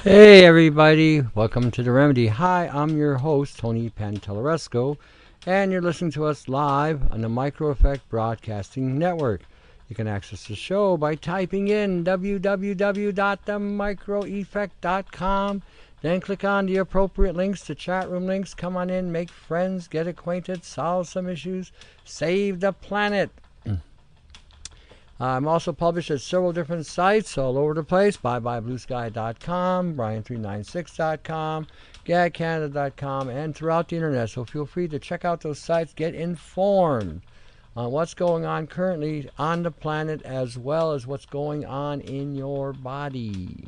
Hey everybody, welcome to The Remedy. Hi, I'm your host, Tony Ntalleresco, and you're listening to us live on the Micro Effect Broadcasting Network. You can access the show by typing in www.themicroeffect.com, then click on the appropriate links, the chat room links. Come on in, make friends, get acquainted, solve some issues, save the planet. I'm also published at several different sites all over the place. ByeByeBlueSky.com, Brian396.com, GagCanada.com, and throughout the internet. So feel free to check out those sites, get informed on what's going on currently on the planet as well as what's going on in your body.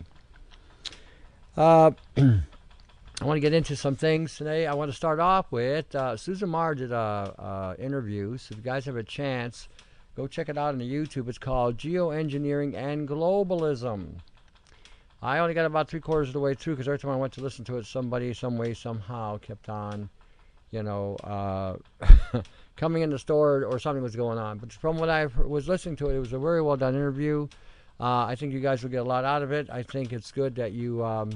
I want to get into some things today. I want to start off with Susan Marr did a interview. So if you guys have a chance, go check it out on the YouTube. It's called Geoengineering and Globalism. I only got about 3/4 of the way through because every time I went to listen to it, somebody, some way, somehow kept on, coming in the store or something was going on. But from what I was listening to it, it was a very well done interview. I think you guys will get a lot out of it. I think it's good that you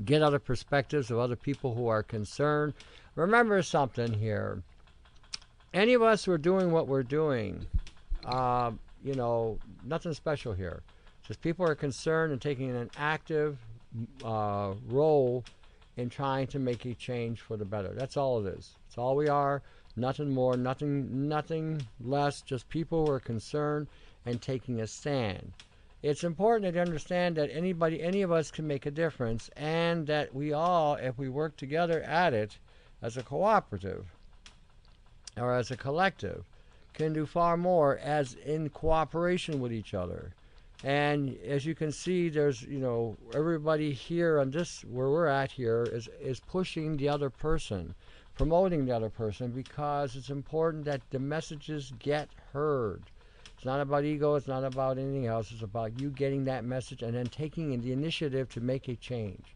get other perspectives of other people who are concerned. Remember something here. Any of us who are doing what we're doing, nothing special here. Just people are concerned and taking an active role in trying to make a change for the better. That's all it is. That's all we are. Nothing more, nothing less. Just people who are concerned and taking a stand. It's important to understand that any of us can make a difference, and that we all, if we work together at it as a cooperative, or as a collective, can do far more as in cooperation with each other. And as you can see, there's, everybody here on this, where we're at here, is pushing the other person, promoting the other person, because it's important that the messages get heard. It's not about ego, it's not about anything else, it's about you getting that message and then taking the initiative to make a change.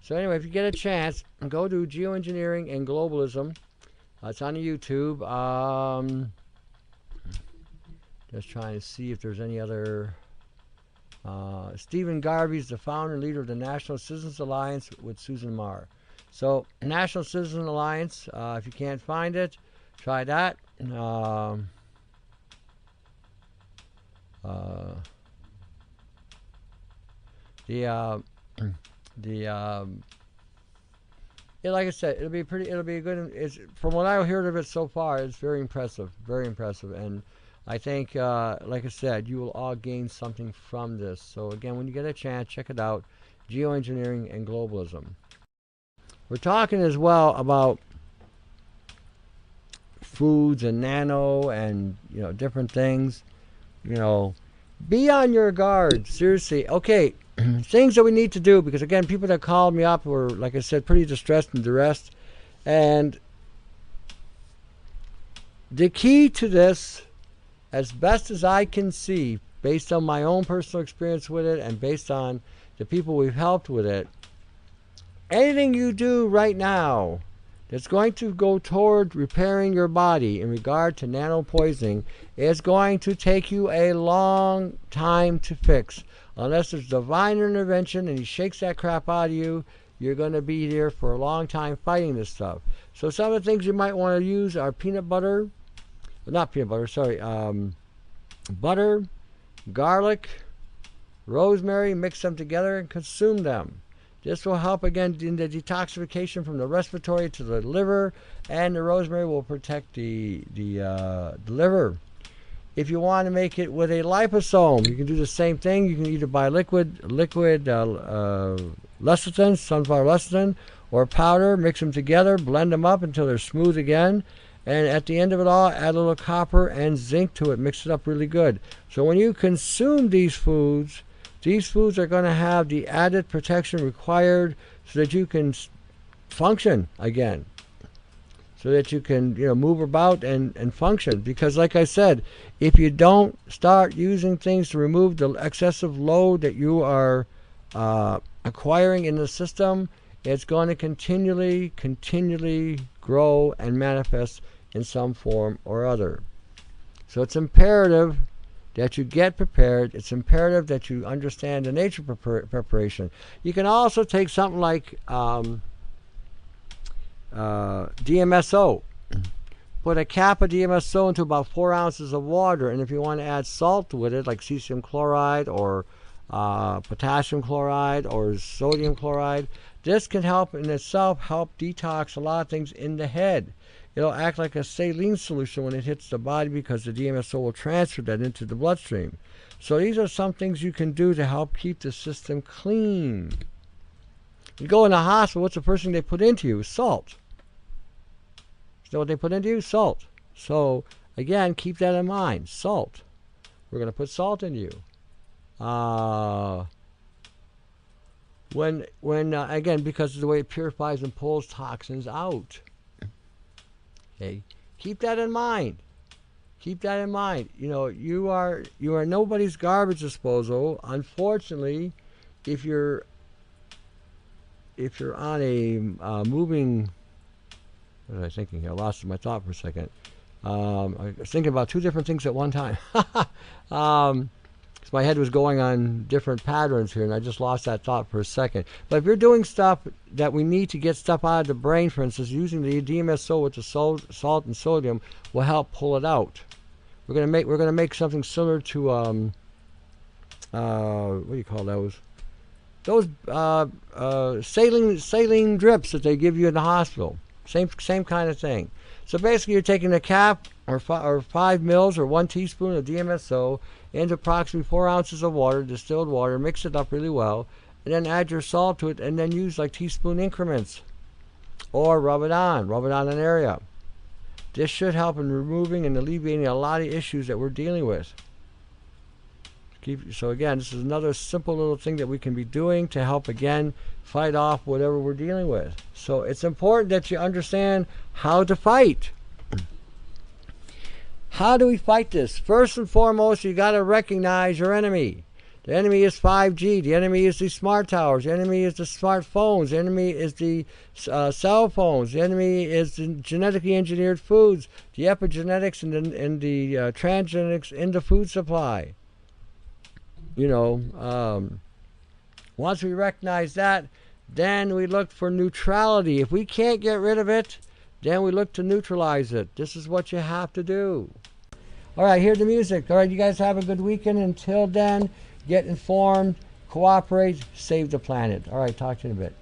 So anyway, if you get a chance, go to Geoengineering and Globalism. It's on the YouTube. Just trying to see if there's any other. Stephen Garvey is the founder and leader of the National Citizens Alliance with Susan Marr. So, National Citizen Alliance, if you can't find it, try that. Like I said, it'll be a good. From what I heard of it so far, it's very impressive, and I think, like I said, you will all gain something from this. So again, when you get a chance, check it out, Geoengineering and Globalism. We're talking as well about foods and nano and different things. Be on your guard. Seriously, okay. Things that we need to do, because again, people that called me up were, like I said, pretty distressed and duressed. And the key to this, as best as I can see, based on my own personal experience with it and based on the people we've helped with it, anything you do right now that's going to go toward repairing your body in regard to nano poisoning is going to take you a long time to fix. Unless there's divine intervention and he shakes that crap out of you, you're going to be here for a long time fighting this stuff. So some of the things you might want to use are butter, garlic, rosemary, mix them together and consume them. This will help again in the detoxification from the respiratory to the liver, and the rosemary will protect the liver. If you want to make it with a liposome, you can do the same thing. You can either buy liquid lecithen, sunflower lecithen, or powder. Mix them together, blend them up until they're smooth again. And at the end of it all, add a little copper and zinc to it. Mix it up really good. So when you consume these foods are going to have the added protection required so that you can function again. So that you can move about and function. Because like I said, if you don't start using things to remove the excessive load that you are acquiring in the system, it's going to continually grow and manifest in some form or other. So it's imperative that you get prepared. It's imperative that you understand the nature of preparation. You can also take something like DMSO. Put a cap of DMSO into about 4 ounces of water, and if you want to add salt with it, like cesium chloride or potassium chloride or sodium chloride, this can help in itself help detox a lot of things in the head. It'll act like a saline solution when it hits the body because the DMSO will transfer that into the bloodstream. So these are some things you can do to help keep the system clean. You go in the hospital, what's the first thing they put into you? Salt. You know what they put into you? Salt. So again, keep that in mind. Salt. We're going to put salt in you. Again, because of the way it purifies and pulls toxins out. Okay, keep that in mind. Keep that in mind. You know, you are nobody's garbage disposal. Unfortunately, if you're on a moving, what was I thinking here? I lost my thought for a second. I was thinking about two different things at one time. My head was going on different patterns here, and I just lost that thought for a second. But if you're doing stuff that we need to get stuff out of the brain, for instance, using the DMSO with the salt and sodium will help pull it out. We're gonna make something similar to what do you call those? Those saline drips that they give you in the hospital. Same kind of thing. So basically, you're taking a cap or 5 mils or 1 teaspoon of DMSO into approximately 4 ounces of water, distilled water, mix it up really well, and then add your salt to it, and then use like teaspoon increments, or rub it on an area. This should help in removing and alleviating a lot of issues that we're dealing with. So again, this is another simple little thing that we can be doing to help, again, fight off whatever we're dealing with. So it's important that you understand how to fight. How do we fight this? First and foremost, you got to recognize your enemy. The enemy is 5G. The enemy is the smart towers. The enemy is the smartphones. The enemy is the cell phones. The enemy is the genetically engineered foods, the epigenetics and the transgenics in the food supply. You know, once we recognize that, then we look for neutrality. If we can't get rid of it, then we look to neutralize it. This is what you have to do. All right, hear the music. All right, you guys have a good weekend. Until then, get informed, cooperate, save the planet. All right, talk to you in a bit.